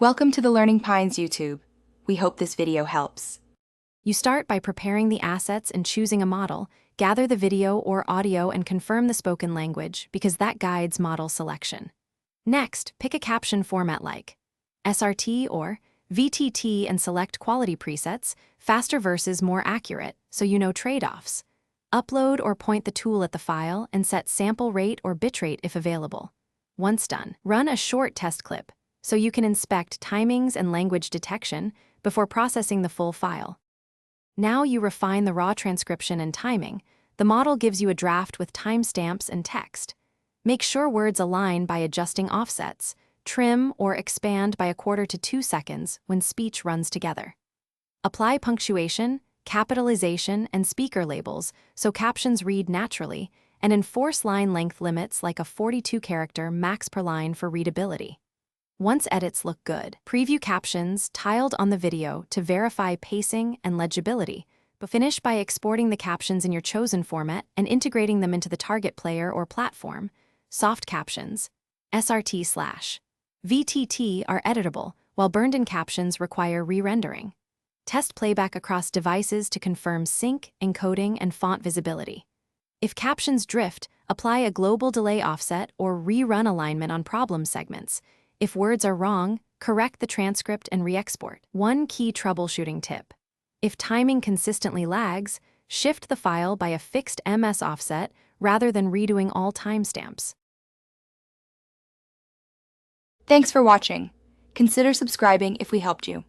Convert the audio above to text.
Welcome to the Learning Pines YouTube. We hope this video helps. You start by preparing the assets and choosing a model, gather the video or audio and confirm the spoken language because that guides model selection. Next, pick a caption format like SRT or VTT and select quality presets, faster versus more accurate, so you know trade-offs. Upload or point the tool at the file and set sample rate or bitrate if available. Once done, run a short test clip so you can inspect timings and language detection before processing the full file. Now you refine the raw transcription and timing. The model gives you a draft with timestamps and text. Make sure words align by adjusting offsets, trim or expand by 1/4 to 2 seconds when speech runs together. Apply punctuation, capitalization, and speaker labels so captions read naturally, and enforce line length limits like a 42-character max per line for readability. Once edits look good, preview captions tiled on the video to verify pacing and legibility, but finish by exporting the captions in your chosen format and integrating them into the target player or platform. Soft captions, SRT/VTT, are editable, while burned-in captions require re-rendering. Test playback across devices to confirm sync, encoding, and font visibility. If captions drift, apply a global delay offset or rerun alignment on problem segments. If words are wrong, correct the transcript and re-export. One key troubleshooting tip: if timing consistently lags, shift the file by a fixed MS offset rather than redoing all timestamps. Thanks for watching. Consider subscribing if we helped you.